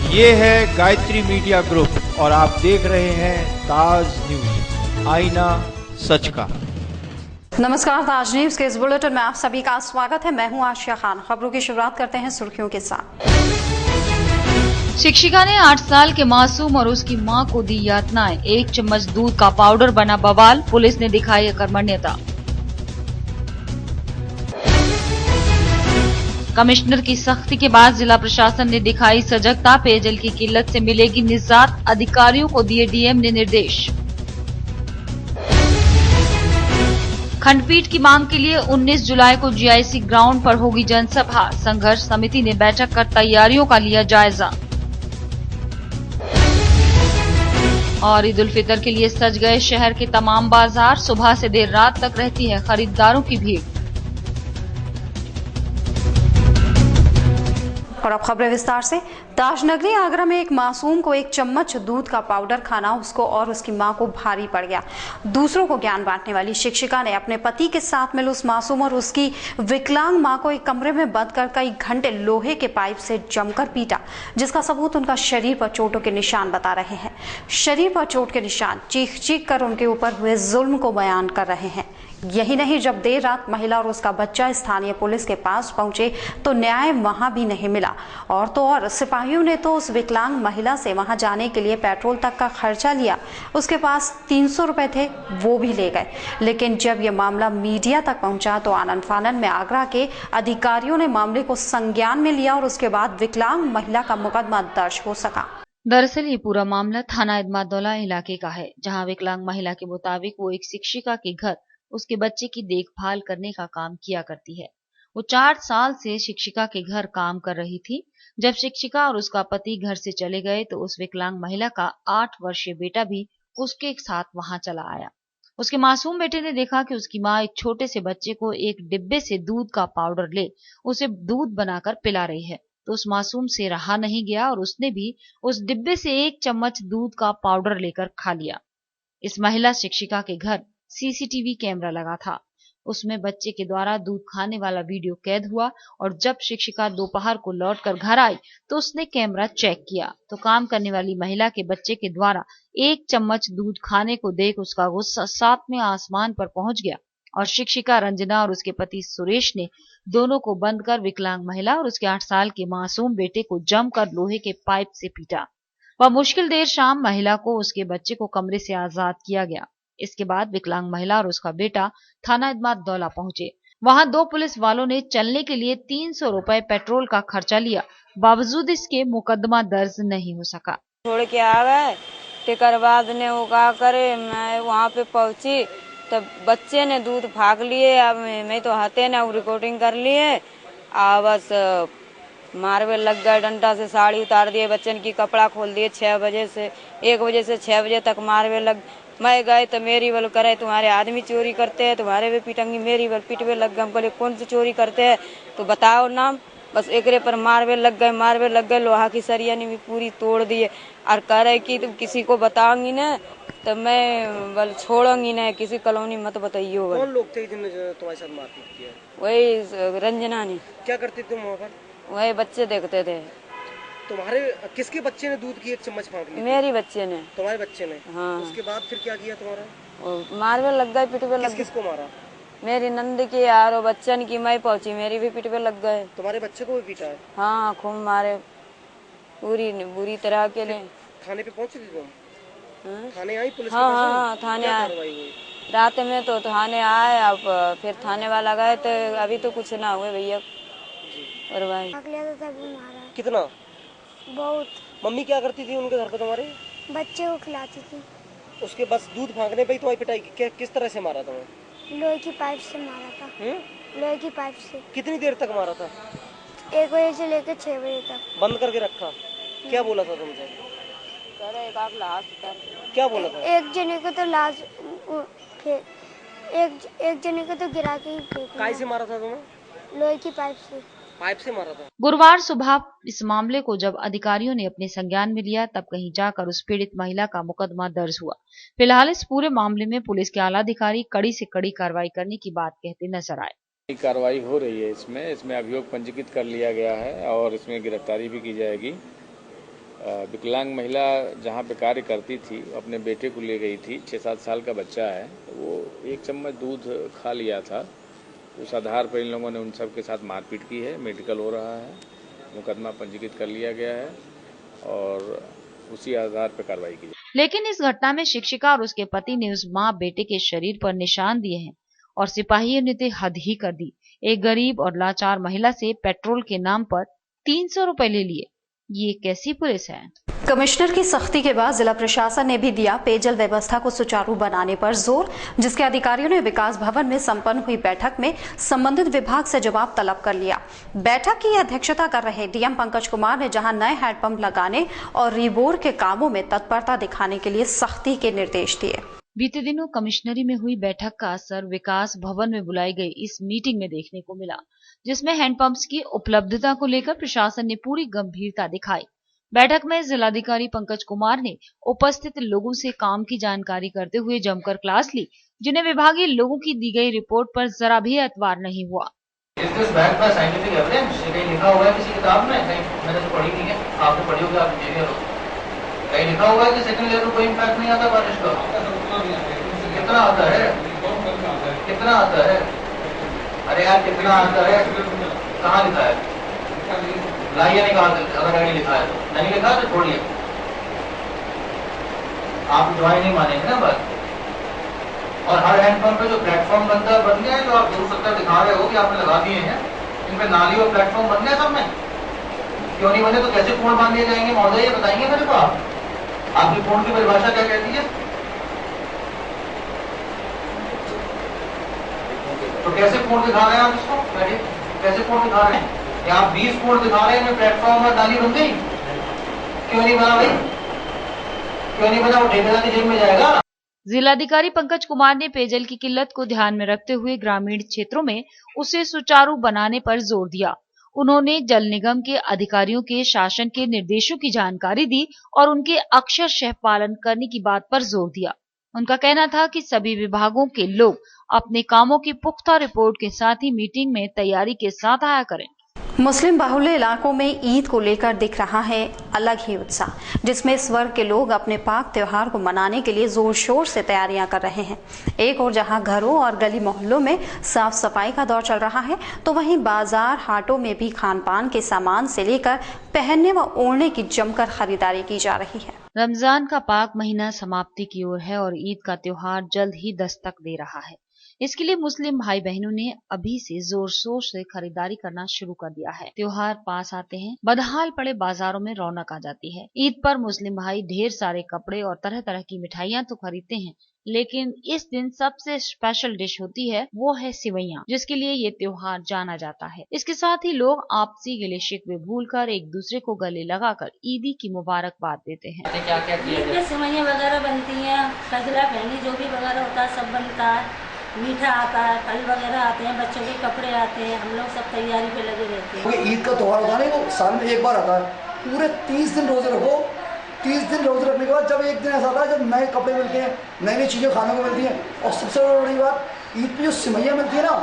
ये है Gayatri media group और आप देख रहे हैं ताज न्यूज, आईना सच का। नमस्कार, ताज न्यूज के इस बुलेटिन में आप सभी का स्वागत है। मैं हूं आशिया खान। खबरों की शुरुआत करते हैं सुर्खियों के साथ। शिक्षिका ने 8 साल के मासूम और उसकी मां को दी यातनाएं। 1 चम्मच दूध का पाउडर बना बवाल, पुलिस ने दिखाई अकर्मण्यता। कमिश्नर की सख्ती के बाद जिला प्रशासन ने दिखाई सजगता। पेयजल की किल्लत से मिलेगी निजात, अधिकारियों को दिए डीएम ने निर्देश। खंडपीठ की मांग के लिए 19 जुलाई को जीआईसी ग्राउंड पर होगी जनसभा। संघर्ष समिति ने बैठक कर तैयारियों का लिया जायजा। और ईद उल फितर के लिए सज गए शहर के तमाम बाजार। सुबह से देर रात तक रहती है खरीदारों की भीड़। और अब खबरें विस्तार से। ताजनगरी आगरा में एक मासूम को 1 चम्मच दूध का पाउडर खाना उसको और उसकी मां को भारी पड़ गया। दूसरों को ज्ञान बांटने वाली शिक्षिका ने अपने पति के साथ मिल उस मासूम और उसकी विकलांग मां को एक कमरे में बंद कर कई घंटे लोहे के पाइप से जमकर पीटा, जिसका सबूत उनका शरीर पर चोटों के निशान बता रहे हैं। शरीर पर चोट के निशान चीख चीख कर उनके ऊपर हुए जुल्म को बयान कर रहे हैं। यही नहीं, जब देर रात महिला और उसका बच्चा स्थानीय पुलिस के पास पहुंचे तो न्याय वहां भी नहीं मिला। और तो और सिपाहियों ने तो उस विकलांग महिला से वहां जाने के लिए पेट्रोल तक का खर्चा लिया। उसके पास 300 रुपए थे, वो भी ले गए। लेकिन जब यह मामला मीडिया तक पहुंचा तो आनन फानन में आगरा के अधिकारियों ने मामले को संज्ञान में लिया और उसके बाद विकलांग महिला का मुकदमा दर्ज हो सका। दरअसल ये पूरा मामला थाना इदमादौला इलाके का है, जहां विकलांग महिला के मुताबिक वो एक शिक्षिका के घर उसके बच्चे की देखभाल करने का काम किया करती है। वो 4 साल से शिक्षिका के घर काम कर रही थी। जब शिक्षिका और उसका पति घर से चले गए तो उस विकलांग महिला का 8 वर्षीय बेटा भी उसके साथ वहां चला आया। उसके मासूम बेटे ने देखा कि उसकी माँ एक छोटे से बच्चे को एक डिब्बे से दूध का पाउडर ले उसे दूध बनाकर पिला रही है, तो उस मासूम से रहा नहीं गया और उसने भी उस डिब्बे से 1 चम्मच दूध का पाउडर लेकर खा लिया। इस महिला शिक्षिका के घर सीसीटीवी कैमरा लगा था, उसमें बच्चे के द्वारा दूध खाने वाला वीडियो कैद हुआ। और जब शिक्षिका दोपहर को लौटकर घर आई तो उसने कैमरा चेक किया तो काम करने वाली महिला के बच्चे के द्वारा 1 चम्मच दूध खाने को देख उसका गुस्सा 7वें आसमान पर पहुंच गया और शिक्षिका रंजना और उसके पति सुरेश ने दोनों को बंद कर विकलांग महिला और उसके 8 साल के मासूम बेटे को जमकर लोहे के पाइप से पीटा। वह मुश्किल देर शाम महिला को उसके बच्चे को कमरे से आजाद किया गया। इसके बाद विकलांग महिला और उसका बेटा थाना इदमादौला पहुंचे। वहां 2 पुलिस वालों ने चलने के लिए 300 रुपए पेट्रोल का खर्चा लिया, बावजूद इसके मुकदमा दर्ज नहीं हो सका। छोड़ के आ गए, टिकर बाद ने वो क्या करे, मैं वहाँ पे पहुंची तब बच्चे ने दूध भाग लिए। अब मैं तो हाथे ने रिकॉर्डिंग कर लिए। बस मारवे लग गए, डंडा से साड़ी उतार दिए, बच्चन की कपड़ा खोल दिए। 1 बजे से 6 बजे तक मारवे लग। मैं गए तो मेरी बल करे, तुम्हारे आदमी चोरी करते हैं, तुम्हारे भी पीटेंगी। मेरी बल पिटवे लग गए। हम बोले कौन सी चोरी करते हैं तो बताओ नाम। बस एकरे पर मारवे लग गए। लोहा की सरिया ने भी पूरी तोड़ दिए और कह रहे कि तुम किसी को बताओगी ना तो मैं बल छोड़ूंगी ना, किसी कॉलोनी मत बताइयो। कौन लोग थे जिन्होंने तुम्हारे साथ मारपीट किया? वही रंजना ने। क्या करते तुम वहाँ पर? वही बच्चे देखते थे। तुम्हारे किसके बच्चे ने दूध की 1 चम्मच फाँक ली? मेरी बच्चे ने। तुम्हारे बच्चे ने? हाँ। उसके बाद फिर क्या किया तुम्हारा? मारवे लग गए, पिटवे लग गए। किसको मारा? मेरी नंद की यार बच्चन की। मैं पहुंची, मेरी भी पिटवे लग गए। तुम्हारे बच्चे को भी पीटा है? हाँ, खूब मारे पूरी बुरी तरह के लिए। थाने पे पहुंची थी तुम? थाने आई पुलिस? हाँ, थाने आए। रात में तो थाने आए। अब फिर थाने वाला गए तो अभी तो कुछ ना हुए भैया। और भाई कितना? बहुत। मम्मी क्या करती थी उनके घर पे तुम्हारे? बच्चे को खिलाती थी। उसके बस दूध फाँकने पे ही तुम्हारी पिटाई? किस तरह से मारा तुम्हें? लोहे की पाइप से मारा था। लोहे की पाइप से। कितनी देर तक मारा था? 1 बजे से लेकर 6 बजे तक। बंद करके रखा? क्या बोला था तुमसे? क्या बोला था? एक जने को तो लाश, एक जने को तो गिरा के ही फेंका। काय से मारा था तुम्हें? लोहे की पाइप से। पाइप से मारा था? गुरुवार सुबह इस मामले को जब अधिकारियों ने अपने संज्ञान में लिया तब कहीं जाकर उस पीड़ित महिला का मुकदमा दर्ज हुआ। फिलहाल इस पूरे मामले में पुलिस के आला अधिकारी कड़ी से कड़ी कार्रवाई करने की बात कहते नजर आए। कार्रवाई हो रही है। इसमें अभियोग पंजीकृत कर लिया गया है और इसमें गिरफ्तारी भी की जाएगी विकलांग महिला जहाँ पे कार्य करती थी अपने बेटे को ले गई थी, 6-7 साल का बच्चा है, वो 1 चम्मच दूध खा लिया था। उस आधार पर इन लोगों ने उन सब के साथ मारपीट की है। मेडिकल हो रहा है, मुकदमा पंजीकृत कर लिया गया है और उसी आधार पर कार्रवाई की जाए। लेकिन इस घटना में शिक्षिका और उसके पति ने उस माँ बेटे के शरीर पर निशान दिए हैं और सिपाहियों ने तो हद ही कर दी। एक गरीब और लाचार महिला से पेट्रोल के नाम पर 300 रुपए ले लिए। ये कैसी पुलिस है? कमिश्नर की सख्ती के बाद जिला प्रशासन ने भी दिया पेयजल व्यवस्था को सुचारू बनाने पर जोर, जिसके अधिकारियों ने विकास भवन में संपन्न हुई बैठक में संबंधित विभाग से जवाब तलब कर लिया। बैठक की अध्यक्षता कर रहे डीएम पंकज कुमार ने जहां नए हैंडपंप लगाने और रिबोर के कामों में तत्परता दिखाने के लिए सख्ती के निर्देश दिए। बीते दिनों कमिश्नरी में हुई बैठक का असर विकास भवन में बुलाई गई इस मीटिंग में देखने को मिला, जिसमें हैंडपंप्स की उपलब्धता को लेकर प्रशासन ने पूरी गंभीरता दिखाई। बैठक में जिलाधिकारी पंकज कुमार ने उपस्थित लोगों से काम की जानकारी करते हुए जमकर क्लास ली, जिन्हें विभागीय लोगों की दी गई रिपोर्ट पर जरा भी एतबार नहीं हुआ। साइंटिफिक एविडेंस कहीं लिखा हुआ है किसी किताब में? कहीं मैंने तो पढ़ी नहीं है, आपने पढ़ी होगी, आप इंजीनियर हो, कहीं लिखा हुआ है कि सेकंड लेयर में कोई इम्पैक्ट नहीं आता बारिश का? कितना आता है? कितना आता है? अरे यार कितना आता है? कहाँ लिखा है? लाइए निकाल देते, अगर नहीं लिखा है तो। नहीं लिखा तो छोड़िए, आप ज्वाइन नहीं मानेंगे ना बात। और हर हैंडपंप पे जो प्लेटफॉर्म बन गया है, जो आप 270 दिखा रहे हो कि आपने लगा दिए हैं, इन पे नाली और प्लेटफॉर्म बन गया सब में? क्यों नहीं बने तो कैसे पूर्ण बांध दिए जाएंगे महोदय, ये बताएंगे मेरे को आप? आपकी पूर्ण की परिभाषा क्या कहती है? तो कैसे पूर्ण दिखा रहे हैं आप इसको? कैसे पूर्ण दिखा रहे हैं? या आप 20 पूर्ण दिखा रहे हैं, प्लेटफॉर्म और नाली बन गई? क्यों नहीं बना भाई? क्यों नहीं बना? वो ठेकेदार की जेब में जाएगा। जिलाधिकारी पंकज कुमार ने पेयजल की किल्लत को ध्यान में रखते हुए ग्रामीण क्षेत्रों में उसे सुचारू बनाने पर जोर दिया। उन्होंने जल निगम के अधिकारियों के शासन के निर्देशों की जानकारी दी और उनके अक्षरशः पालन करने की बात पर जोर दिया। उनका कहना था कि सभी विभागों के लोग अपने कामों की पुख्ता रिपोर्ट के साथ ही मीटिंग में तैयारी के साथ आया करें। मुस्लिम बाहुल्य इलाकों में ईद को लेकर दिख रहा है अलग ही उत्साह, जिसमें इस वर्ग के लोग अपने पाक त्योहार को मनाने के लिए जोर शोर से तैयारियां कर रहे हैं। एक और जहां घरों और गली मोहल्लों में साफ सफाई का दौर चल रहा है, तो वहीं बाजार हाटों में भी खान पान के सामान से लेकर पहनने व ओढ़ने की जमकर खरीदारी की जा रही है। रमजान का पाक महीना समाप्ति की ओर है और ईद का त्योहार जल्द ही दस्तक दे रहा है। इसके लिए मुस्लिम भाई बहनों ने अभी से जोर शोर से खरीदारी करना शुरू कर दिया है। त्योहार पास आते हैं, बदहाल पड़े बाजारों में रौनक आ जाती है। ईद पर मुस्लिम भाई ढेर सारे कपड़े और तरह तरह की मिठाइयाँ तो खरीदते हैं, लेकिन इस दिन सबसे स्पेशल डिश होती है, वो है सेवइयाँ, जिसके लिए ये त्योहार जाना जाता है। इसके साथ ही लोग आपसी गिले शिकवे भूलकर एक दूसरे को गले लगाकर ईदी की मुबारकबाद देते हैं। सेवइयाँ वगैरह बनती हैं, सजला पहनी जो भी वगैरह होता है सब बनता है, मीठा आता है, फल वगैरह आते हैं, बच्चों के कपड़े आते हैं, हम लोग सब तैयारी पे लगे रहते हैं। ईद का त्योहार होता है ना, वो साल में एक बार आता है। पूरे 30 दिन रोजे रखो। 30 दिन रोजे रखने के बाद जब एक दिन ऐसा आता है जब नए कपड़े मिलते हैं, नई नई चीज़ें खाने को मिलती हैं, और सबसे बड़ी बात ईद पे जो सेवइयाँ मिलती है ना,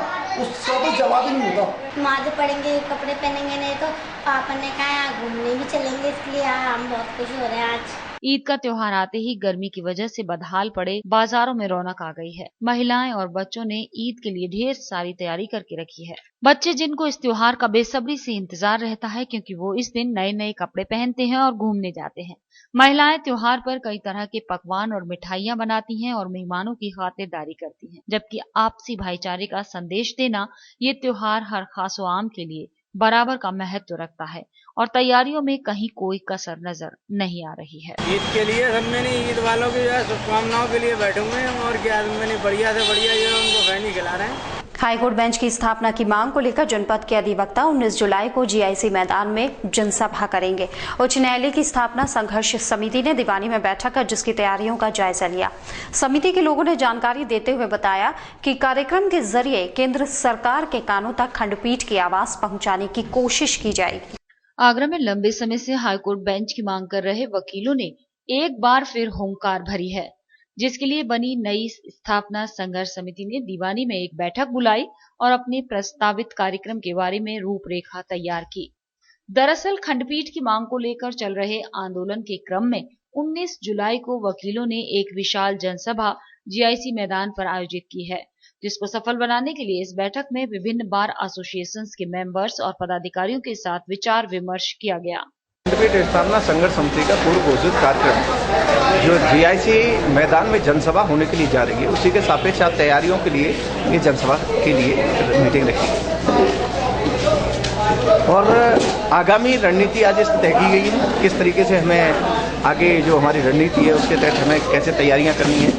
उसका तो जवाब ही नहीं होता। नमाज़ पढ़ेंगे, कपड़े पहनेंगे, नहीं तो पापा ने कहा घूमने भी चलेंगे, इसलिए हम बहुत खुश हो रहे हैं आज। ईद का त्योहार आते ही गर्मी की वजह से बदहाल पड़े बाजारों में रौनक आ गई है। महिलाएं और बच्चों ने ईद के लिए ढेर सारी तैयारी करके रखी है। बच्चे जिनको इस त्योहार का बेसब्री से इंतजार रहता है, क्योंकि वो इस दिन नए नए कपड़े पहनते हैं और घूमने जाते हैं। महिलाएं त्योहार पर कई तरह के पकवान और मिठाइयां बनाती हैं और मेहमानों की खातिरदारी करती हैं, जबकि आपसी भाईचारे का संदेश देना ये त्योहार हर खास व आम के लिए बराबर का महत्व रखता है और तैयारियों में कहीं कोई कसर नजर नहीं आ रही है। ईद के लिए सब मैंने ईद वालों की शुभकामनाओं के लिए बैठे हुए हैं और क्या मैंने बढ़िया से बढ़िया जो उनको खैनी खिला रहे हैं। हाईकोर्ट बेंच की स्थापना की मांग को लेकर जनपद के अधिवक्ता 19 जुलाई को जीआईसी मैदान में जनसभा करेंगे। उच्च न्यायालय की स्थापना संघर्ष समिति ने दीवानी में बैठक कर जिसकी तैयारियों का जायजा लिया। समिति के लोगों ने जानकारी देते हुए बताया कि कार्यक्रम के जरिए केंद्र सरकार के कानों तक खंडपीठ की आवाज पहुंचाने की कोशिश की जाएगी। आगरा में लंबे समय से हाईकोर्ट बेंच की मांग कर रहे वकीलों ने एक बार फिर हुंकार भरी है, जिसके लिए बनी नई स्थापना संघर्ष समिति ने दीवानी में एक बैठक बुलाई और अपने प्रस्तावित कार्यक्रम के बारे में रूपरेखा तैयार की। दरअसल खंडपीठ की मांग को लेकर चल रहे आंदोलन के क्रम में 19 जुलाई को वकीलों ने एक विशाल जनसभा जीआईसी मैदान पर आयोजित की है, जिसको सफल बनाने के लिए इस बैठक में विभिन्न बार एसोसिएशंस के मेंबर्स और पदाधिकारियों के साथ विचार विमर्श किया गया। खंडपीठ स्थापना संघर्ष समिति का पूर्व घोषित कार्यक्रम जो जीआईसी मैदान में जनसभा होने के लिए जा रही है, उसी के सापेक्ष तैयारियों के लिए ये जनसभा के लिए मीटिंग रखी है और आगामी रणनीति आज इस तय की गई है, किस तरीके से हमें आगे जो हमारी रणनीति है उसके तहत हमें कैसे तैयारियां करनी है,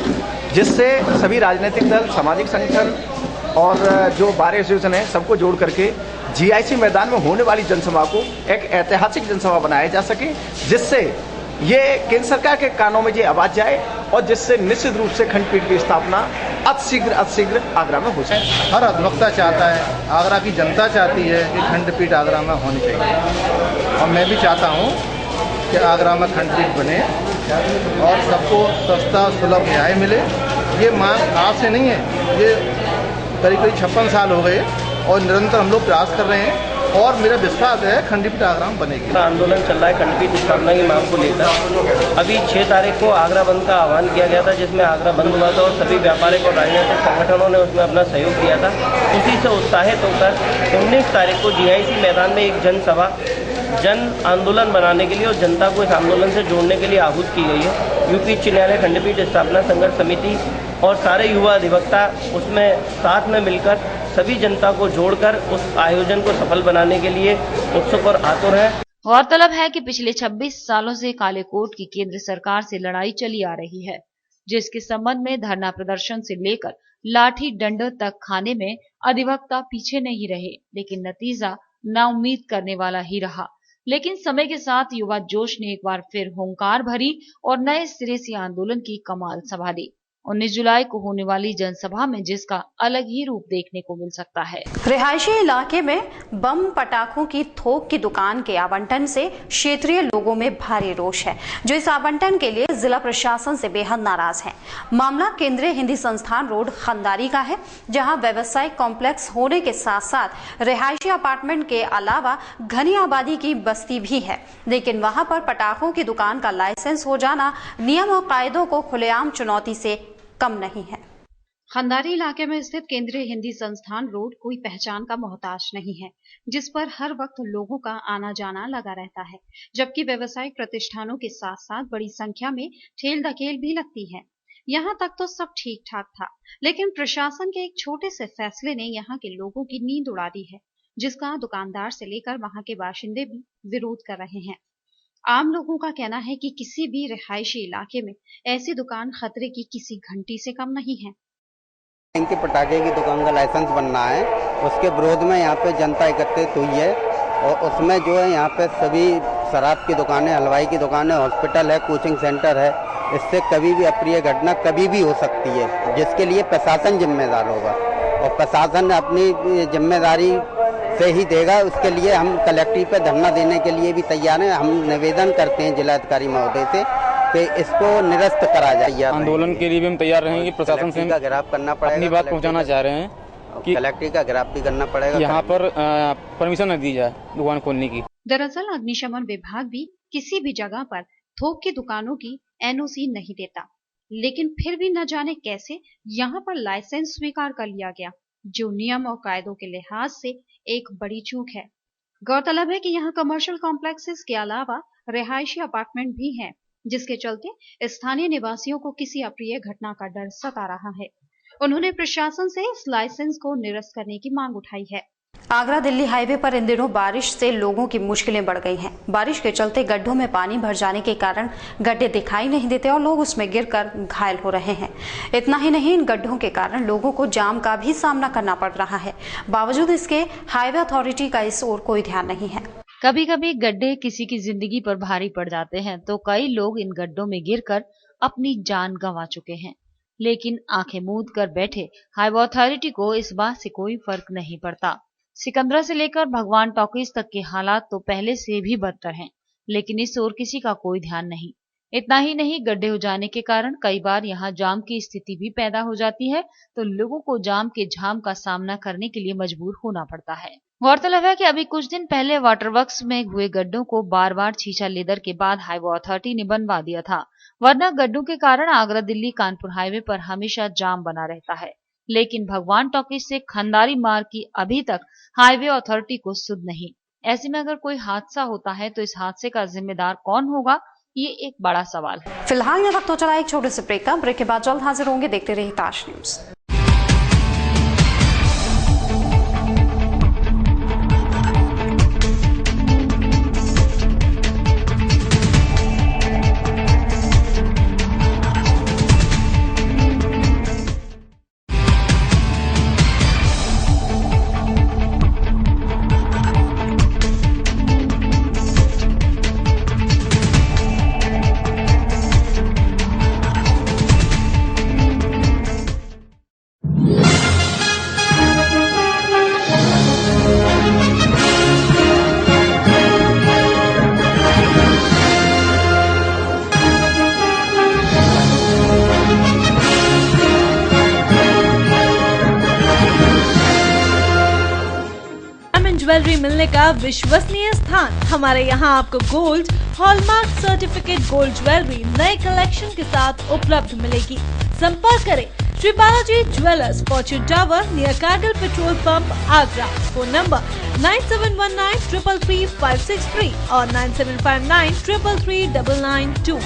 जिससे सभी राजनीतिक दल, सामाजिक संगठन और जो बार एसोसिएशन है सबको जोड़ करके जीआईसी मैदान में होने वाली जनसभा को एक ऐतिहासिक जनसभा बनाया जा सके, जिससे ये केंद्र सरकार के कानों में ये आवाज जाए और जिससे निश्चित रूप से खंडपीठ की स्थापना अतिशीघ्र आगरा में हो सके। हर अधिवक्ता चाहता है, आगरा की जनता चाहती है कि खंडपीठ आगरा में होनी चाहिए और मैं भी चाहता हूँ कि आगरा में खंडपीठ बने और सबको सस्ता सुलभ न्याय मिले। ये मांग आज से नहीं है, ये करीब 56 साल हो गए और निरंतर हम लोग प्रयास कर रहे हैं और मेरा विश्वास है खंडपीठ आगरा में बनेगी। आंदोलन चल रहा है खंडपीठ स्थापना की मांग को लेकर। अभी 6 तारीख को आगरा बंद का आह्वान किया गया था, जिसमें आगरा बंद हुआ था और सभी व्यापारिक और राजनीतिक संगठनों ने उसमें अपना सहयोग दिया था। उसी से उत्साहित होकर 19 तारीख को जीआईसी मैदान में एक जनसभा जन आंदोलन बनाने के लिए और जनता को इस आंदोलन से जोड़ने के लिए आहूत की गई है। यूपी उच्च न्यायालय खंडपीठ स्थापना संघर्ष समिति और सारे युवा अधिवक्ता उसमें साथ में मिलकर सभी जनता को जोड़कर उस आयोजन को सफल बनाने के लिए उत्सुक और आतुर है। गौरतलब है कि पिछले 26 सालों से काले कोट की केंद्र सरकार से लड़ाई चली आ रही है, जिसके संबंध में धरना प्रदर्शन से लेकर लाठी डंडा तक खाने में अधिवक्ता पीछे नहीं रहे, लेकिन नतीजा नाउम्मीद करने वाला ही रहा। लेकिन समय के साथ युवा जोश ने एक बार फिर हुंकार भरी और नए सिरे से आंदोलन की कमाल संभाली। 19 जुलाई को होने वाली जनसभा में जिसका अलग ही रूप देखने को मिल सकता है। रिहायशी इलाके में बम पटाखों की थोक की दुकान के आवंटन से क्षेत्रीय लोगों में भारी रोष है, जो इस आवंटन के लिए जिला प्रशासन से बेहद नाराज हैं। मामला केंद्रीय हिंदी संस्थान रोड खंदारी का है, जहां व्यवसायिक कॉम्प्लेक्स होने के साथ साथ रिहायशी अपार्टमेंट के अलावा घनी आबादी की बस्ती भी है, लेकिन वहां पर पटाखों की दुकान का लाइसेंस हो जाना नियम और कायदों को खुलेआम चुनौती से कम नहीं है। खंदारी इलाके में स्थित केंद्रीय हिंदी संस्थान रोड कोई पहचान का मोहताज नहीं है, जिस पर हर वक्त लोगों का आना जाना लगा रहता है, जबकि व्यवसायिक प्रतिष्ठानों के साथ साथ बड़ी संख्या में ठेल धकेल भी लगती है। यहाँ तक तो सब ठीक ठाक था, लेकिन प्रशासन के एक छोटे से फैसले ने यहाँ के लोगों की नींद उड़ा दी है, जिसका दुकानदार से लेकर वहाँ के बाशिंदे भी विरोध कर रहे हैं। आम लोगों का कहना है कि किसी भी रिहायशी इलाके में ऐसी दुकान खतरे की किसी घंटी से कम नहीं है। इनके पटाखे की दुकान का लाइसेंस बनना है, उसके विरोध में यहाँ पे जनता एकत्रित हुई है और उसमें जो है यहाँ पे सभी शराब की दुकानें, हलवाई की दुकानें, हॉस्पिटल है, कोचिंग सेंटर है। इससे कभी भी अप्रिय घटना कभी भी हो सकती है, जिसके लिए प्रशासन जिम्मेदार होगा और प्रशासन अपनी जिम्मेदारी से ही देगा। उसके लिए हम कलेक्ट्रेट पे धरना देने के लिए भी तैयार हैं। हम निवेदन करते हैं जिलाधिकारी महोदय से कि इसको निरस्त करा जाए। आंदोलन के लिए भी हम तैयार रहेंगे। प्रशासन से का गिरफ्तार करना पड़ेगा, अपनी बात पहुंचाना चाह रहे हैं कि कलेक्ट्रेट का गिरफ्तार भी करना पड़ेगा, यहाँ पर परमिशन न दी जाए दुकान खोलने की। दरअसल अग्निशमन विभाग भी किसी भी जगह पर थोक की दुकानों की एनओसी नहीं देता, लेकिन फिर भी न जाने कैसे यहाँ पर लाइसेंस स्वीकार कर लिया गया, जो नियम और कायदों के लिहाज से एक बड़ी चूक है। गौरतलब है कि यहाँ कमर्शियल कॉम्प्लेक्सेस के अलावा रिहायशी अपार्टमेंट भी हैं, जिसके चलते स्थानीय निवासियों को किसी अप्रिय घटना का डर सता रहा है। उन्होंने प्रशासन से इस लाइसेंस को निरस्त करने की मांग उठाई है। आगरा दिल्ली हाईवे पर इन दिनों बारिश से लोगों की मुश्किलें बढ़ गई हैं। बारिश के चलते गड्ढों में पानी भर जाने के कारण गड्ढे दिखाई नहीं देते और लोग उसमें गिरकर घायल हो रहे हैं। इतना ही नहीं, इन गड्ढों के कारण लोगों को जाम का भी सामना करना पड़ रहा है। बावजूद इसके हाईवे अथॉरिटी का इस ओर कोई ध्यान नहीं है। कभी कभी गड्ढे किसी की जिंदगी पर भारी पड़ जाते हैं, तो कई लोग इन गड्ढों में गिरकर अपनी जान गंवा चुके हैं, लेकिन आंखें मूंद कर बैठे हाईवे अथॉरिटी को इस बात से कोई फर्क नहीं पड़ता। सिकंदरा से लेकर भगवान टॉकीज तक के हालात तो पहले से भी बदतर हैं, लेकिन इस ओर किसी का कोई ध्यान नहीं। इतना ही नहीं, गड्ढे हो जाने के कारण कई बार यहाँ जाम की स्थिति भी पैदा हो जाती है, तो लोगों को जाम के झाम का सामना करने के लिए मजबूर होना पड़ता है। गौरतलब है कि अभी कुछ दिन पहले वाटर वर्क्स में हुए गड्ढों को बार बार छीछा लेदर के बाद हाईवे अथॉरिटी ने बनवा दिया था, वरना गड्ढों के कारण आगरा दिल्ली कानपुर हाईवे पर हमेशा जाम बना रहता है। लेकिन भगवान टॉकीज से खंडारी मार्ग की अभी तक हाईवे अथॉरिटी को सुध नहीं। ऐसे में अगर कोई हादसा होता है तो इस हादसे का जिम्मेदार कौन होगा, ये एक बड़ा सवाल है। फिलहाल यहाँ तक तो चला एक छोटे से ब्रेक का। ब्रेक के बाद जल्द हाजिर होंगे। देखते रहिए ताज न्यूज। ज्वेलरी मिलने का विश्वसनीय स्थान। हमारे यहाँ आपको gold hallmark certificate gold jewellery नए कलेक्शन के साथ उपलब्ध मिलेगी। संपर्क करें Shri Balaji jewellers, fortune tower near Kargil petrol pump, Agra. Phone number 9719333563 और 9759333992।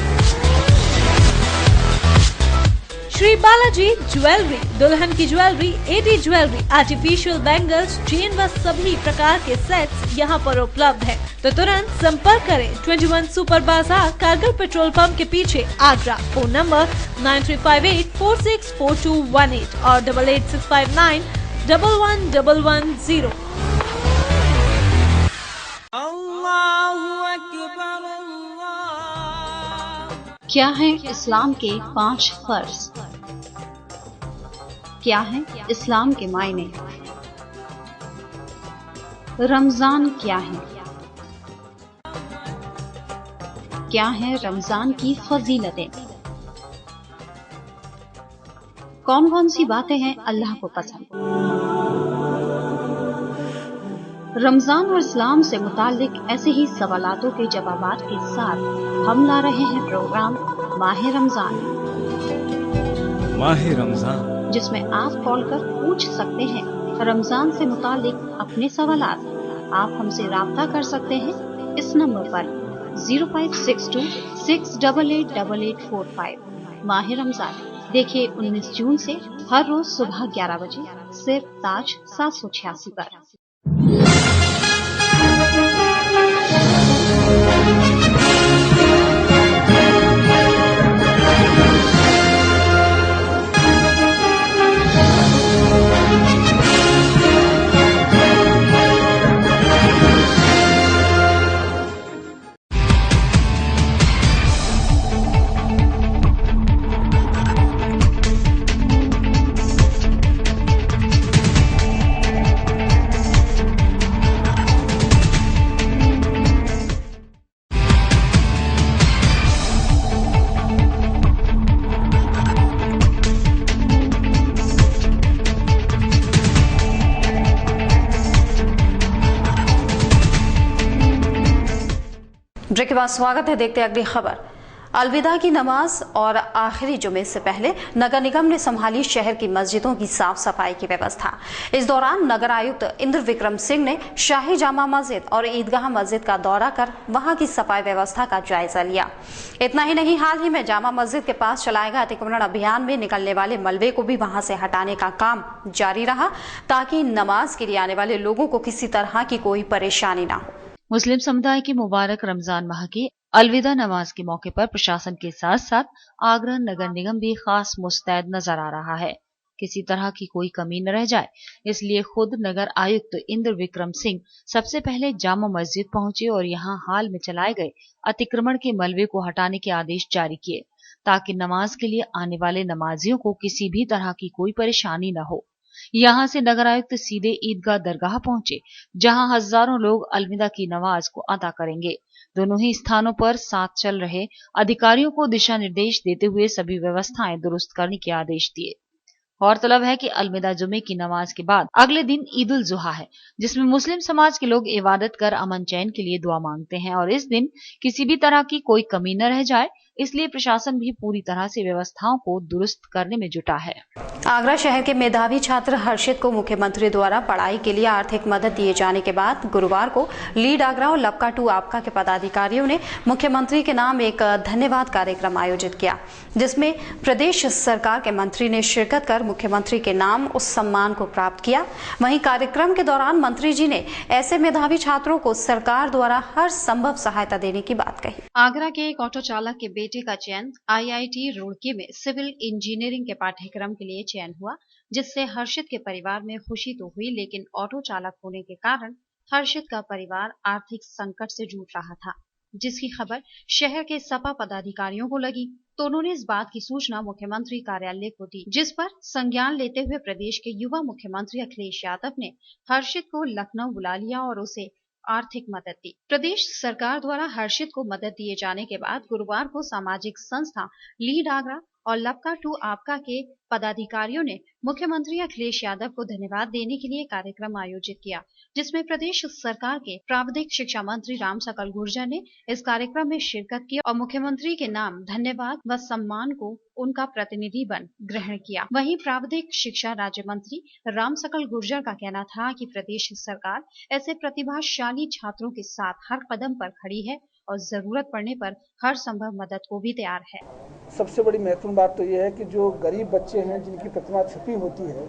श्री बालाजी ज्वेलरी, दुल्हन की jewellery, AD jewellery, artificial bangles, chain व सभी प्रकार के सेट्स यहाँ पर उपलब्ध है। तो तुरंत संपर्क करें 21 सुपर बाजार, कारगिल पेट्रोल पंप के पीछे, आगरा। फोन नंबर 9358464218 और 8865911110। क्या है इस्लाम के 5 फर्ज? क्या है इस्लाम के मायने? रमजान क्या है? क्या है रमजान की फजीलतें? कौन कौन सी बातें हैं अल्लाह को पसंद? रमजान और इस्लाम से मुताल्लिक ऐसे ही सवालातों के जवाबात के साथ हम ला रहे हैं प्रोग्राम माह रमजान, जिसमें आप कॉल कर पूछ सकते हैं रमजान से मुताल्लिक अपने सवालात। आप हमसे राब्ता कर सकते हैं इस नंबर पर 0562-688-8845। माह रमजान देखिए 19 जून से हर रोज सुबह 11 बजे सिर्फ ताज 786 पर। ब्रेक के बाद स्वागत है। देखते हैं अगली खबर। अलविदा की नमाज और आखिरी जुमे से पहले नगर निगम ने संभाली शहर की मस्जिदों की साफ सफाई की व्यवस्था। इस दौरान नगर आयुक्त इंद्र विक्रम सिंह ने शाही जामा मस्जिद और ईदगाह मस्जिद का दौरा कर वहां की सफाई व्यवस्था का जायजा लिया। इतना ही नहीं, हाल ही में जामा मस्जिद के पास चलाए गए अतिक्रमण अभियान में निकलने वाले मलबे को भी वहां से हटाने का काम जारी रहा, ताकि नमाज के लिए आने वाले लोगों को किसी तरह की कोई परेशानी न हो। मुस्लिम समुदाय के मुबारक रमजान माह की अलविदा नमाज के मौके पर प्रशासन के साथ साथ आगरा नगर निगम भी खास मुस्तैद नजर आ रहा है। किसी तरह की कोई कमी न रह जाए, इसलिए खुद नगर आयुक्त इंद्र विक्रम सिंह सबसे पहले जामा मस्जिद पहुंचे और यहां हाल में चलाए गए अतिक्रमण के मलबे को हटाने के आदेश जारी किए, ताकि नमाज के लिए आने वाले नमाजियों को किसी भी तरह की कोई परेशानी न हो। यहां से नगर आयुक्त सीधे ईदगाह दरगाह पहुंचे, जहां हजारों लोग अलविदा की नमाज को अदा करेंगे। दोनों ही स्थानों पर साथ चल रहे अधिकारियों को दिशा निर्देश देते हुए सभी व्यवस्थाएं दुरुस्त करने के आदेश दिए। गौरतलब है कि अलविदा जुमे की नमाज के बाद अगले दिन ईद उल जुहा है, जिसमें मुस्लिम समाज के लोग इबादत कर अमन चैन के लिए दुआ मांगते हैं और इस दिन किसी भी तरह की कोई कमी न रह जाए, इसलिए प्रशासन भी पूरी तरह से व्यवस्थाओं को दुरुस्त करने में जुटा है। आगरा शहर के मेधावी छात्र हर्षित को मुख्यमंत्री द्वारा पढ़ाई के लिए आर्थिक मदद दिए जाने के बाद गुरुवार को लीड आगरा और लपका टू आपका के पदाधिकारियों ने मुख्यमंत्री के नाम एक धन्यवाद कार्यक्रम आयोजित किया, जिसमें प्रदेश सरकार के मंत्री ने शिरकत कर मुख्यमंत्री के नाम उस सम्मान को प्राप्त किया। वहीं कार्यक्रम के दौरान मंत्री जी ने ऐसे मेधावी छात्रों को सरकार द्वारा हर संभव सहायता देने की बात कही। आगरा के एक ऑटो चालक के बेटे का चयन IIT रुड़की में सिविल इंजीनियरिंग के पाठ्यक्रम के लिए चयन हुआ, जिससे हर्षित के परिवार में खुशी तो हुई, लेकिन ऑटो चालक होने के कारण हर्षित का परिवार आर्थिक संकट से जूझ रहा था, जिसकी खबर शहर के सपा पदाधिकारियों को लगी तो उन्होंने इस बात की सूचना मुख्यमंत्री कार्यालय को दी, जिस पर संज्ञान लेते हुए प्रदेश के युवा मुख्यमंत्री अखिलेश यादव ने हर्षित को लखनऊ बुला लिया और उसे आर्थिक मदद दी। प्रदेश सरकार द्वारा हर्षित को मदद दिए जाने के बाद गुरुवार को सामाजिक संस्था लीड आगरा और लपका टू आपका के पदाधिकारियों ने मुख्यमंत्री अखिलेश यादव को धन्यवाद देने के लिए कार्यक्रम आयोजित किया, जिसमें प्रदेश सरकार के प्राविधिक शिक्षा मंत्री राम सकल गुर्जर ने इस कार्यक्रम में शिरकत की और मुख्यमंत्री के नाम धन्यवाद व सम्मान को उनका प्रतिनिधि बन ग्रहण किया। वहीं प्राविधिक शिक्षा राज्य मंत्री राम सकल गुर्जर का कहना था कि प्रदेश सरकार ऐसे प्रतिभाशाली छात्रों के साथ हर कदम पर खड़ी है और जरूरत पड़ने पर हर संभव मदद को भी तैयार है। सबसे बड़ी महत्वपूर्ण बात तो यह है कि जो गरीब बच्चे हैं जिनकी प्रतिभा छुपी होती है,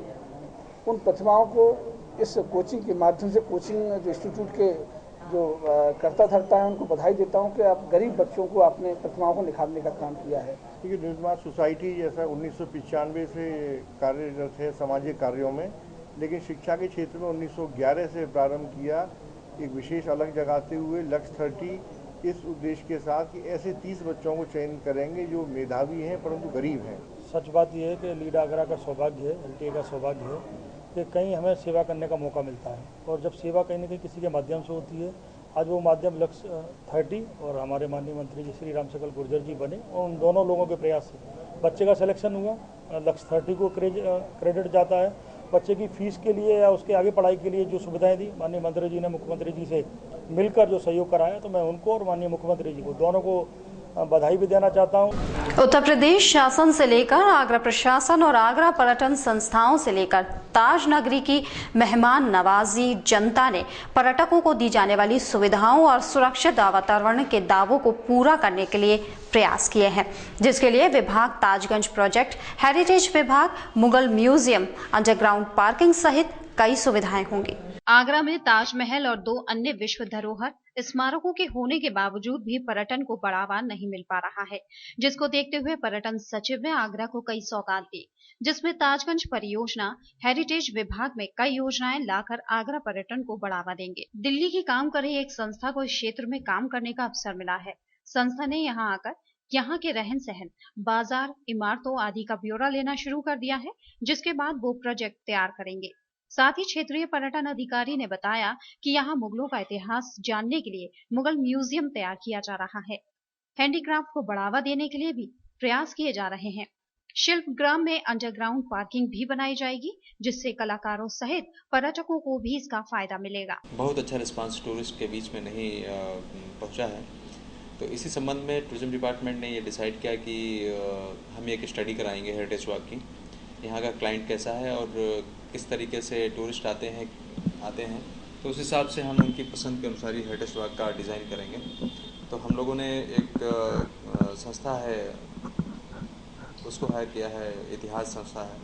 उन प्रतिभाओं को इस कोचिंग के माध्यम से, कोचिंग जो इंस्टीट्यूट के जो करता धरता है, उनको बधाई देता हूं कि आप गरीब बच्चों को आपने प्रतिभाओं को निखारने का काम किया है। क्योंकि निर्माण सोसाइटी जैसा 1995 से कार्यरत है सामाजिक कार्यों में, लेकिन शिक्षा के क्षेत्र में 1911 से प्रारंभ किया, एक विशेष अलग जगाते हुए लक्ष्य 30 इस उद्देश्य के साथ कि ऐसे 30 बच्चों को चयन करेंगे जो मेधावी हैं परंतु गरीब हैं। सच बात यह है कि लीड आगरा का सौभाग्य है, LTA का सौभाग्य है कि कहीं हमें सेवा करने का मौका मिलता है, और जब सेवा कहीं न कहीं किसी के माध्यम से होती है, आज वो माध्यम लक्ष्य 30 और हमारे माननीय मंत्री जी श्री राम सकल गुर्जर जी बने, और उन दोनों लोगों के प्रयास से बच्चे का सिलेक्शन हुआ। लक्ष्य 30 को क्रेडिट जाता है। बच्चे की फीस के लिए या उसके आगे पढ़ाई के लिए जो सुविधाएं दी, माननीय मंत्री जी ने मुख्यमंत्री जी से मिलकर जो सहयोग कराया, तो मैं उनको और माननीय मुख्यमंत्री जी को दोनों को बधाई भी देना चाहता हूं। उत्तर प्रदेश शासन से लेकर आगरा प्रशासन और आगरा पर्यटन संस्थाओं से लेकर ताज नगरी की मेहमान नवाजी जनता ने पर्यटकों को दी जाने वाली सुविधाओं और सुरक्षित वातावरण के दावों को पूरा करने के लिए प्रयास किए हैं, जिसके लिए विभाग ताजगंज प्रोजेक्ट, हेरिटेज विभाग, मुगल म्यूजियम, अंडरग्राउंड पार्किंग सहित कई सुविधाएं होंगी। आगरा में ताजमहल और 2 अन्य विश्व धरोहर स्मारकों के होने के बावजूद भी पर्यटन को बढ़ावा नहीं मिल पा रहा है, जिसको देखते हुए पर्यटन सचिव ने आगरा को कई सौगात दी, जिसमें ताजगंज परियोजना, हेरिटेज विभाग में कई योजनाएं लाकर आगरा पर्यटन को बढ़ावा देंगे। दिल्ली की काम कर रही एक संस्था को इस क्षेत्र में काम करने का अवसर मिला है। संस्था ने यहाँ आकर यहाँ के रहन सहन, बाजार, इमारतों आदि का ब्यौरा लेना शुरू कर दिया है, जिसके बाद वो प्रोजेक्ट तैयार करेंगे। साथ ही क्षेत्रीय पर्यटन अधिकारी ने बताया कि यहाँ मुगलों का इतिहास जानने के लिए मुगल म्यूजियम तैयार किया जा रहा है। हैंडीक्राफ्ट को बढ़ावा देने के लिए भी प्रयास किए जा रहे हैं। शिल्पग्राम में अंडरग्राउंड पार्किंग भी बनाई जाएगी, जिससे कलाकारों सहित पर्यटकों को भी इसका फायदा मिलेगा। बहुत अच्छा रिस्पांस टूरिस्ट के बीच में नहीं पहुंचा है, तो इसी संबंध में टूरिज्म डिपार्टमेंट ने ये डिसाइड किया कि हम एक स्टडी कराएंगे हेरिटेज वॉक की, यहाँ का क्लाइंट कैसा है और किस तरीके से टूरिस्ट आते हैं, तो उस हिसाब से हम उनकी पसंद के अनुसार ही हेरिटेज वॉक का डिज़ाइन करेंगे। तो हम लोगों ने एक संस्था है उसको हायर किया है, इतिहास संस्था है,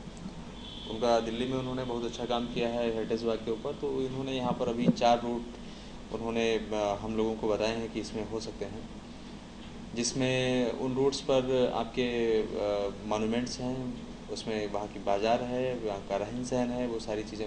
उनका दिल्ली में उन्होंने बहुत अच्छा काम किया है हेरिटेज वॉक के ऊपर। तो इन्होंने यहाँ पर अभी 4 रूट उन्होंने हम लोगों को बताए हैं कि इसमें हो सकते हैं, जिसमें उन रूट्स पर आपके मॉन्यूमेंट्स हैं, उसमें वहाँ की बाजार है, वहाँ का रहन सहन है, वो सारी चीज़ें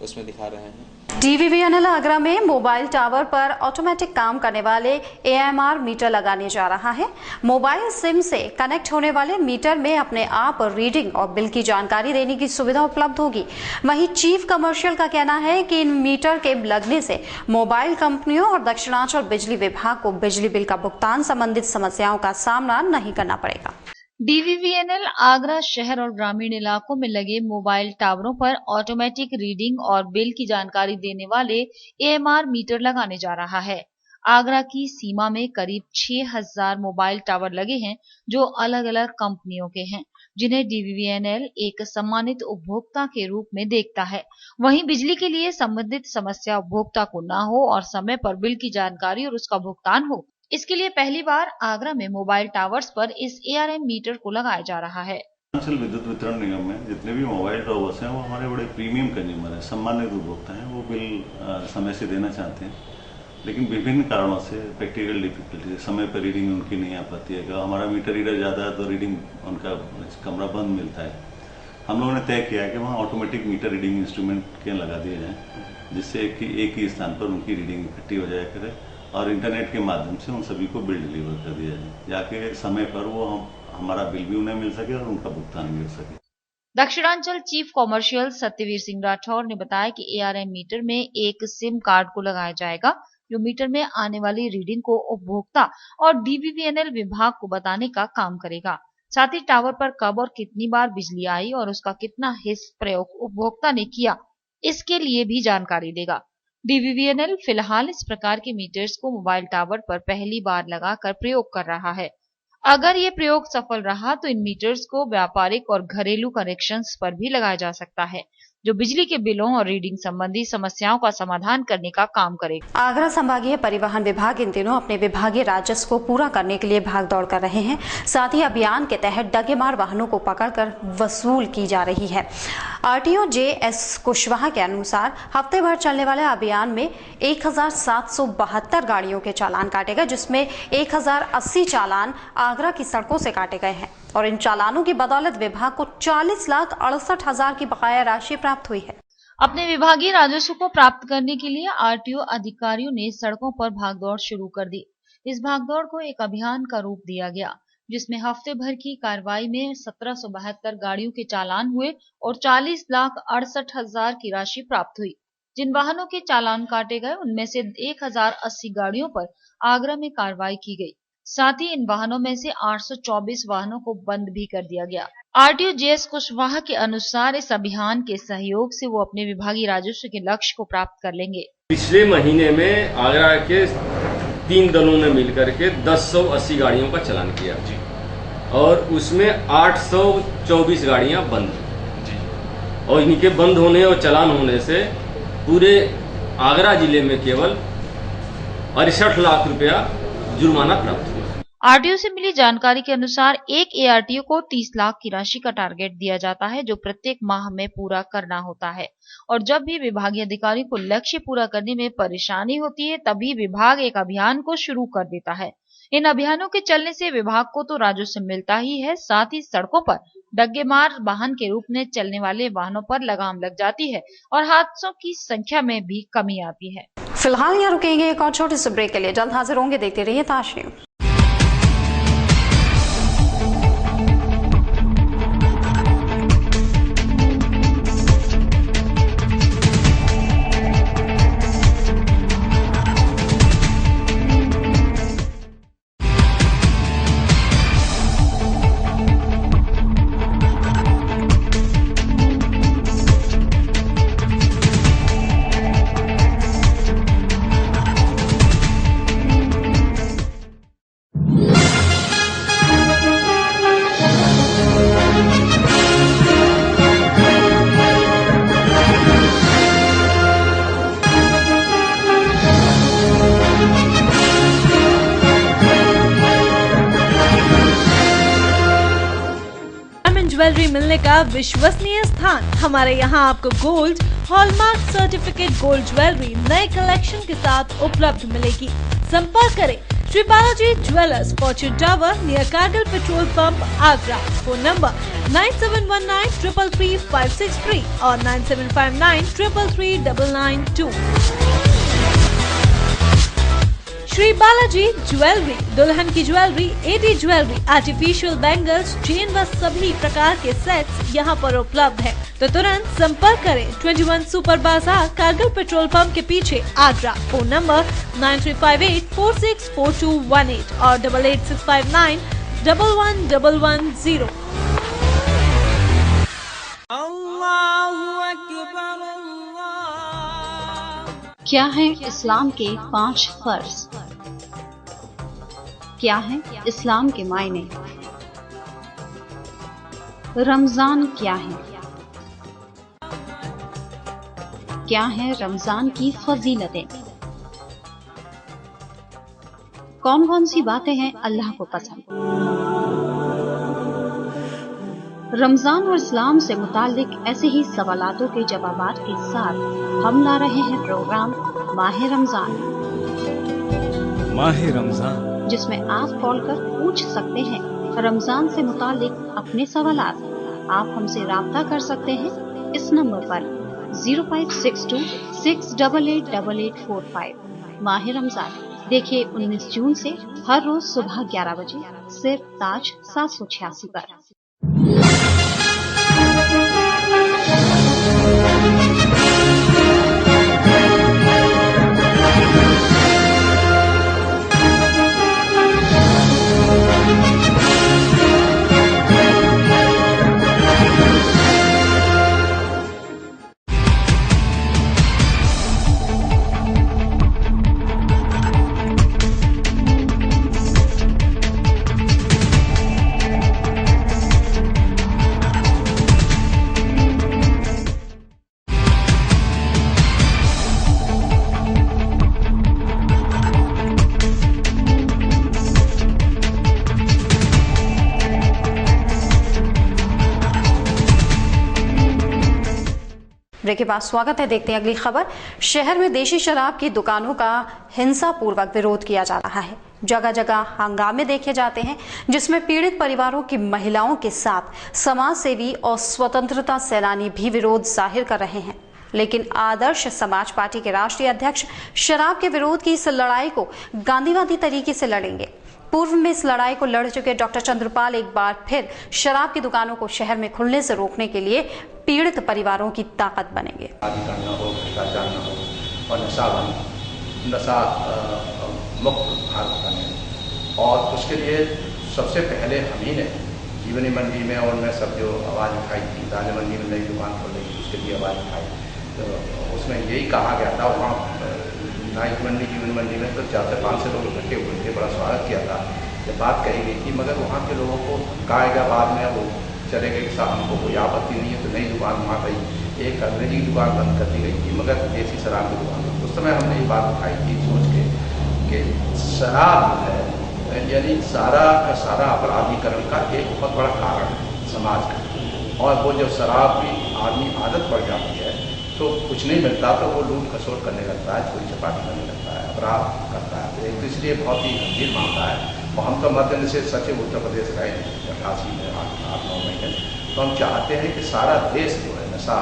उसमें दिखा रहे हैं। DVVNL आगरा में मोबाइल टावर पर ऑटोमेटिक काम करने वाले AMR मीटर लगाने जा रहा है। मोबाइल सिम से कनेक्ट होने वाले मीटर में अपने आप रीडिंग और बिल की जानकारी देने की सुविधा उपलब्ध होगी। वहीं चीफ कमर्शियल का कहना है कि इन मीटर के लगने से मोबाइल कंपनियों और दक्षिणांचल बिजली विभाग को बिजली बिल का भुगतान संबंधित समस्याओं का सामना नहीं करना पड़ेगा। DVVNL आगरा शहर और ग्रामीण इलाकों में लगे मोबाइल टावरों पर ऑटोमेटिक रीडिंग और बिल की जानकारी देने वाले AMR मीटर लगाने जा रहा है। आगरा की सीमा में करीब 6000 मोबाइल टावर लगे हैं जो अलग अलग कंपनियों के हैं, जिन्हें DVVNL एक सम्मानित उपभोक्ता के रूप में देखता है। वहीं बिजली के लिए संबंधित समस्या उपभोक्ता को न हो और समय पर बिल की जानकारी और उसका भुगतान हो, इसके लिए पहली बार आगरा में मोबाइल टावर्स पर इस ARM मीटर को लगाया जा रहा है। विद्युत वितरण निगम में जितने भी मोबाइल टावर्स हैं वो हमारे बड़े प्रीमियम कंज्यूमर हैं, सम्मानित उपभोक्ता हैं। वो बिल समय से देना चाहते हैं, लेकिन विभिन्न कारणों से प्रैक्टिकल डिफिकल्टी, समय पर रीडिंग उनकी नहीं आ पाती है। अगर हमारा मीटर रीडर ज़्यादा है तो रीडिंग उनका कमरा बंद मिलता है। हम लोगों ने तय किया है कि वहाँ ऑटोमेटिक मीटर रीडिंग इंस्ट्रूमेंट के लगा दिए जाएँ, जिससे एक ही स्थान पर उनकी रीडिंग इकट्ठी हो जाया करे और इंटरनेट के माध्यम से उन सभी को बिल डिलीवर कर दिया जाए, जाके समय पर वो हमारा बिल भी उन्हें मिल सके और उनका भुगतान मिल सके। दक्षिणांचल चीफ कॉमर्शियल सत्यवीर सिंह राठौर ने बताया कि ARM मीटर में एक सिम कार्ड को लगाया जाएगा, जो मीटर में आने वाली रीडिंग को उपभोक्ता और DVVNL विभाग को बताने का काम करेगा। साथ ही टावर पर कब और कितनी बार बिजली आई और उसका कितना हिस्सा प्रयोग उपभोक्ता ने किया, इसके लिए भी जानकारी देगा। DVVNL फिलहाल इस प्रकार के मीटर्स को मोबाइल टावर पर पहली बार लगाकर प्रयोग कर रहा है। अगर ये प्रयोग सफल रहा तो इन मीटर्स को व्यापारिक और घरेलू कनेक्शंस पर भी लगाया जा सकता है, जो बिजली के बिलों और रीडिंग संबंधी समस्याओं का समाधान करने का काम करेगा। आगरा संभागीय परिवहन विभाग इन दिनों अपने विभागीय राजस्व को पूरा करने के लिए भागदौड़ कर रहे हैं। साथ ही अभियान के तहत डगेमार वाहनों को पकड़कर वसूल की जा रही है। RTO JS कुशवाहा के अनुसार हफ्ते भर चलने वाले अभियान में 1772 गाड़ियों के चालान काटे गए, जिसमें 1080 चालान आगरा की सड़कों से काटे गए हैं और इन चालानों की बदौलत विभाग को 40,68,000 की बकाया राशि प्राप्त हुई है। अपने विभागीय राजस्व को प्राप्त करने के लिए RTO अधिकारियों ने सड़कों पर भागदौड़ शुरू कर दी। इस भागदौड़ को एक अभियान का रूप दिया गया, जिसमें हफ्ते भर की कार्रवाई में 1772 गाड़ियों के चालान हुए और 40,68,000 की राशि प्राप्त हुई। जिन वाहनों के चालान काटे गए उनमें से 1080 गाड़ियों पर आगरा में कार्रवाई की गई। साथ ही इन वाहनों में से 824 वाहनों को बंद भी कर दिया गया। RTO JS कुशवाहा के अनुसार इस अभियान के सहयोग से वो अपने विभागीय राजस्व के लक्ष्य को प्राप्त कर लेंगे। पिछले महीने में आगरा के 3 दलों ने मिलकर के 1080 गाड़ियों का चालान किया और उसमें 824 गाड़ियां बंद, और इनके बंद होने और चालान होने से पूरे आगरा जिले में केवल 68 लाख रुपया जुर्माना प्राप्त हुआ। RTO से मिली जानकारी के अनुसार एक ARTO को 30 लाख की राशि का टारगेट दिया जाता है, जो प्रत्येक माह में पूरा करना होता है। और जब भी विभागीय अधिकारी को लक्ष्य पूरा करने में परेशानी होती है, तभी विभाग एक अभियान को शुरू कर देता है। इन अभियानों के चलने से विभाग को तो राजस्व मिलता ही है, साथ ही सड़कों पर डग्गेमार वाहन के रूप में चलने वाले वाहनों पर लगाम लग जाती है और हादसों की संख्या में भी कमी आती है। फिलहाल यहाँ रुकेंगे एक और छोटे से ब्रेक के लिए, जल्द हाजिर होंगे। देखते रहिए ताश न्यूज़। ज्वेलरी मिलने का विश्वसनीय स्थान। हमारे यहाँ आपको gold, hallmark certificate gold jewellery नए कलेक्शन के साथ उपलब्ध मिलेगी। संपर्क करें Shri Balaji jewellers, fortune tower near Kargil petrol pump, Agra. Phone number 9719333563 और 9759333992। श्री बालाजी ज्वेलरी, दुल्हन की jewellery, AD jewellery, artificial bangles, chain व सभी प्रकार के सेट्स यहाँ पर उपलब्ध है। तो तुरंत संपर्क करें 21 सुपर बाजार, कारगिल पेट्रोल पंप के पीछे, आगरा। फोन नंबर 9358464218 और 88659 111110। क्या है इस्लाम के 5 फर्ज? क्या है इस्लाम के मायने? रमजान क्या है? क्या है रमजान की फजीलतें? कौन कौन सी बातें हैं अल्लाह को पसंद? रमजान और इस्लाम से मुताल्लिक ऐसे ही सवालातों के जवाबात के साथ हम ला रहे हैं प्रोग्राम माह रमजान, जिसमें आप कॉल कर पूछ सकते हैं रमजान से मुताल्लिक अपने सवालात। आप हमसे राब्ता कर सकते हैं इस नंबर पर 0562-6888845। माह रमजान देखिए 19 जून से हर रोज सुबह 11 बजे सिर्फ ताज 786 पर। ब्रेक के बाद स्वागत है। देखते हैं अगली खबर। शहर में देशी शराब की दुकानों का हिंसापूर्वक विरोध किया जा रहा है। जगह जगह हंगामे देखे जाते हैं, जिसमें पीड़ित परिवारों की महिलाओं के साथ समाज सेवी और स्वतंत्रता सेनानी भी विरोध जाहिर कर रहे हैं। लेकिन आदर्श समाज पार्टी के राष्ट्रीय अध्यक्ष शराब के विरोध की इस लड़ाई को गांधीवादी तरीके से लड़ेंगे। पूर्व में इस लड़ाई को लड़ चुके डॉक्टर चंद्रपाल एक बार फिर शराब की दुकानों को शहर में खुलने से रोकने के लिए पीड़ित परिवारों की ताकत बनेंगे। भ्रष्टाचार न हो और नशा मुक्त भारत बने, और उसके लिए सबसे पहले हम ही ने जीवनी मंडी में और मैं सब जो आवाज़ उठाई थी, दाने मंडी में नई दुकान खोलने की उसके लिए आवाज़ उठाई, तो उसमें यही कहा गया था। वहाँ नाइक मंडी जीवन मंडी में तो 4 से 5 लोग इकट्ठे हुए थे, बड़ा स्वागत किया था, जब बात कही गई थी। मगर वहाँ के लोगों को कहा गया बाद में, वो चले गए कि साहब हमको कोई आपत्ति नहीं है, तो नई दुकान वहाँ गई, एक अंग्रेजी की दुकान बंद कर दी गई थी, मगर देसी शराब की दुकान। उस समय हमने ये बात उठाई थी सोच के कि शराब है यानी सारा का सारा अपराधीकरण का एक बहुत बड़ा कारण है समाज का। और वो जब शराब की आदमी आदत पड़ जाती है तो कुछ नहीं मिलता, तो वो लूट खसोट करने लगता है, चोरी चपाटी करने लगता है, अपराध करता है। तो इसलिए बहुत ही गंभीर मामला है। और हम तो मध्य से सचिव उत्तर प्रदेश गए 88 में 8-9 महीने, तो हम चाहते हैं कि सारा देश जो है नशा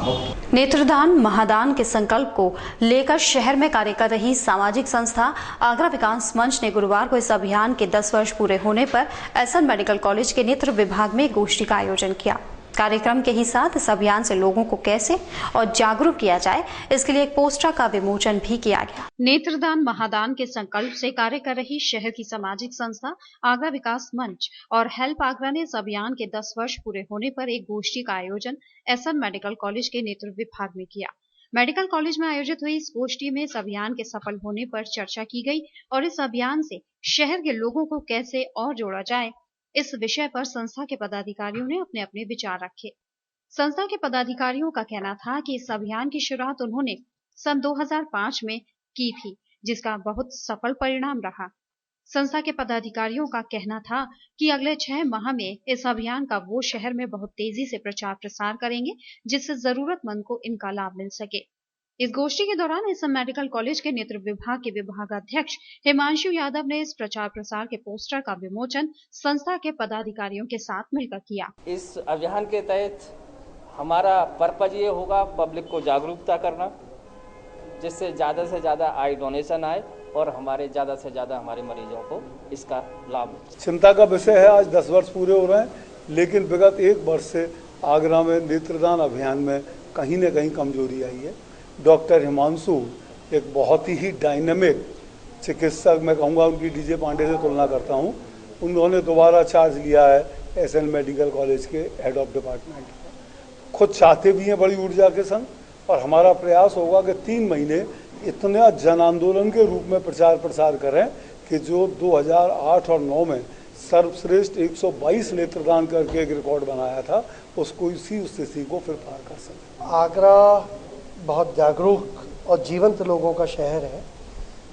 मुक्त। नेत्रदान महादान के संकल्प को लेकर शहर में कार्य कर रही सामाजिक संस्था आगरा विकास मंच ने गुरुवार को इस अभियान के 10 वर्ष पूरे होने पर एसएन मेडिकल कॉलेज के नेत्र विभाग में गोष्ठी का आयोजन किया। कार्यक्रम के ही साथ इस अभियान से लोगों को कैसे और जागरूक किया जाए, इसके लिए एक पोस्टर का विमोचन भी किया गया। नेत्रदान महादान के संकल्प से कार्य कर रही शहर की सामाजिक संस्था आगरा विकास मंच और हेल्प आगरा ने इस अभियान के 10 वर्ष पूरे होने पर एक गोष्ठी का आयोजन एसएन मेडिकल कॉलेज के नेत्र विभाग में किया। मेडिकल कॉलेज में आयोजित हुई इस गोष्ठी में इस अभियान के सफल होने पर चर्चा की गई और इस अभियान से शहर के लोगों को कैसे और जोड़ा जाए, इस विषय पर संस्था के पदाधिकारियों ने अपने अपने विचार रखे। संस्था के पदाधिकारियों का कहना था कि इस अभियान की शुरुआत उन्होंने सन 2005 में की थी, जिसका बहुत सफल परिणाम रहा। संस्था के पदाधिकारियों का कहना था कि अगले 6 माह में इस अभियान का वो शहर में बहुत तेजी से प्रचार प्रसार करेंगे, जिससे जरूरतमंद को इनका लाभ मिल सके। इस गोष्ठी के दौरान एसएन मेडिकल कॉलेज के नेत्र विभाग के विभागाध्यक्ष हिमांशु यादव ने इस प्रचार प्रसार के पोस्टर का विमोचन संस्था के पदाधिकारियों के साथ मिलकर किया। इस अभियान के तहत हमारा पर्पज ये होगा पब्लिक को जागरूकता करना, जिससे ज़्यादा से ज़्यादा आई डोनेशन आए और हमारे ज़्यादा से ज़्यादा हमारे मरीजों को इसका लाभ। चिंता का विषय है। आज 10 वर्ष पूरे हो रहे हैं, लेकिन विगत 1 वर्ष से आगरा में नेत्रदान अभियान में कहीं न कहीं कमजोरी आई है। डॉक्टर हिमांशु एक बहुत ही डायनेमिक चिकित्सक, मैं कहूँगा उनकी डीजे पांडे से तुलना करता हूँ, उन्होंने दोबारा चार्ज लिया है एसएन मेडिकल कॉलेज के हेड ऑफ डिपार्टमेंट। खुद चाहते भी हैं बड़ी ऊर्जा के संग, और हमारा प्रयास होगा कि 3 महीने इतना जन आंदोलन के रूप में प्रचार प्रसार करें कि जो 2008 और 9 में सर्वश्रेष्ठ 122 नेत्रदान करके एक रिकॉर्ड बनाया था, उसको इसी स्थिति को फिर पार कर सकें। आगरा बहुत जागरूक और जीवंत लोगों का शहर है,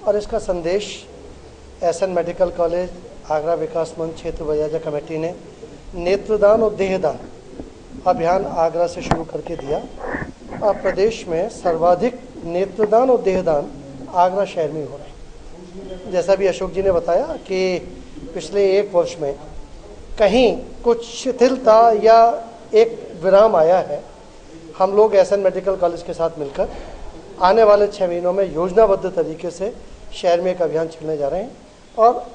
और इसका संदेश एसएन मेडिकल कॉलेज, आगरा विकास मंच क्षेत्र बजाजा कमेटी ने नेत्रदान और देहदान अभियान आगरा से शुरू करके दिया। अब प्रदेश में सर्वाधिक नेत्रदान और देहदान आगरा शहर में हो रहे हैं। जैसा भी अशोक जी ने बताया कि पिछले 1 वर्ष में कहीं कुछ शिथिलता या एक विराम आया है। हम लोग एसएन मेडिकल कॉलेज के साथ मिलकर आने वाले 6 महीनों में योजनाबद्ध तरीके से शहर में एक अभियान चलने जा रहे हैं, और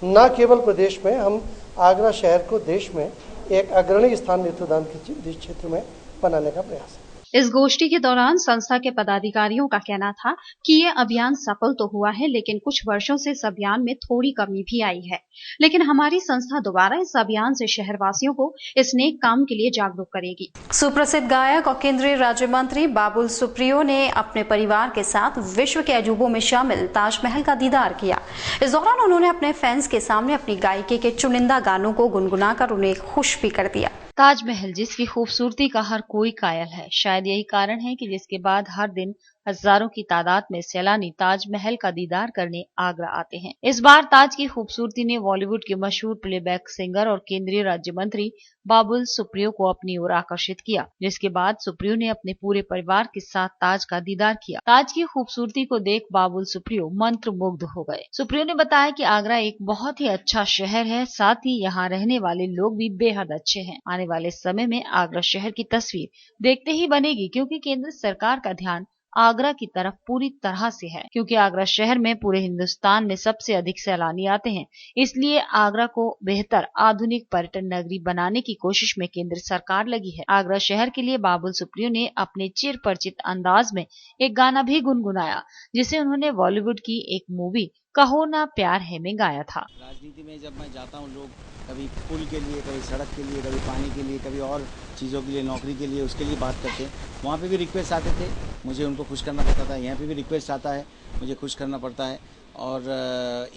न केवल प्रदेश में, हम आगरा शहर को देश में एक अग्रणी स्थान नेत्रदान के क्षेत्र में बनाने का प्रयास है। इस गोष्ठी के दौरान संस्था के पदाधिकारियों का कहना था कि ये अभियान सफल तो हुआ है, लेकिन कुछ वर्षों से इस अभियान में थोड़ी कमी भी आई है। लेकिन हमारी संस्था दोबारा इस अभियान से शहरवासियों को इस नेक काम के लिए जागरूक करेगी। सुप्रसिद्ध गायक और केंद्रीय राज्य मंत्री बाबुल सुप्रियो ने अपने परिवार के साथ विश्व के अजूबों में शामिल ताजमहल का दीदार किया। इस दौरान उन्होंने अपने फैंस के सामने अपनी गायकी के चुनिंदा गानों को गुनगुनाकर उन्हें खुश भी कर दिया। ताजमहल जिसकी खूबसूरती का हर कोई कायल है, शायद यही कारण है कि जिसके बाद हर दिन हजारों की तादाद में सैलानी ताजमहल का दीदार करने आगरा आते हैं। इस बार ताज की खूबसूरती ने बॉलीवुड के मशहूर प्लेबैक सिंगर और केंद्रीय राज्य मंत्री बाबुल सुप्रियो को अपनी ओर आकर्षित किया, जिसके बाद सुप्रियो ने अपने पूरे परिवार के साथ ताज का दीदार किया। ताज की खूबसूरती को देख बाबुल सुप्रियो मंत्रमुग्ध हो गए। सुप्रियो ने बताया कि आगरा एक बहुत ही अच्छा शहर है, साथ ही यहाँ रहने वाले लोग भी बेहद अच्छे हैं। आने वाले समय में आगरा शहर की तस्वीर देखते ही बनेगी, क्योंकि केंद्र सरकार का ध्यान आगरा की तरफ पूरी तरह से है, क्योंकि आगरा शहर में पूरे हिंदुस्तान में सबसे अधिक सैलानी आते हैं। इसलिए आगरा को बेहतर आधुनिक पर्यटन नगरी बनाने की कोशिश में केंद्र सरकार लगी है। आगरा शहर के लिए बाबुल सुप्रियो ने अपने चिर परिचित अंदाज में एक गाना भी गुनगुनाया, जिसे उन्होंने बॉलीवुड की एक मूवी कहो ना प्यार है में गाया था। राजनीति में जब मैं जाता हूँ, लोग कभी पुल के लिए, कभी सड़क के लिए, कभी पानी के लिए, कभी और चीज़ों के लिए, नौकरी के लिए, उसके लिए बात करते हैं। वहाँ पे भी रिक्वेस्ट आते थे, मुझे उनको खुश करना पड़ता था। यहाँ पे भी रिक्वेस्ट आता है, मुझे खुश करना पड़ता है। और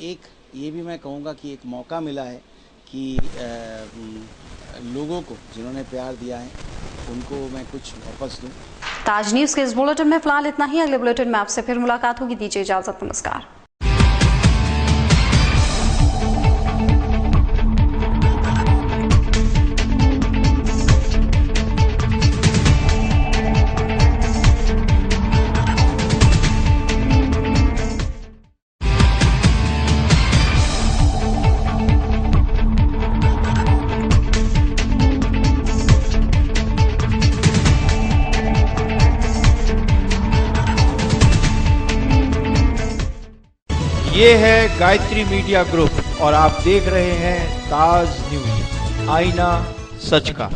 एक ये भी मैं कहूँगा कि एक मौका मिला है कि लोगों को जिन्होंने प्यार दिया है उनको मैं कुछ वापस दूँ। ताज न्यूज़ के इस बुलेटिन में फिलहाल इतना ही। अगले बुलेटिन में आपसे फिर मुलाकात होगी। दीजिए इजाजत, नमस्कार। ये है गायत्री मीडिया ग्रुप और आप देख रहे हैं ताज न्यूज, आईना सच का।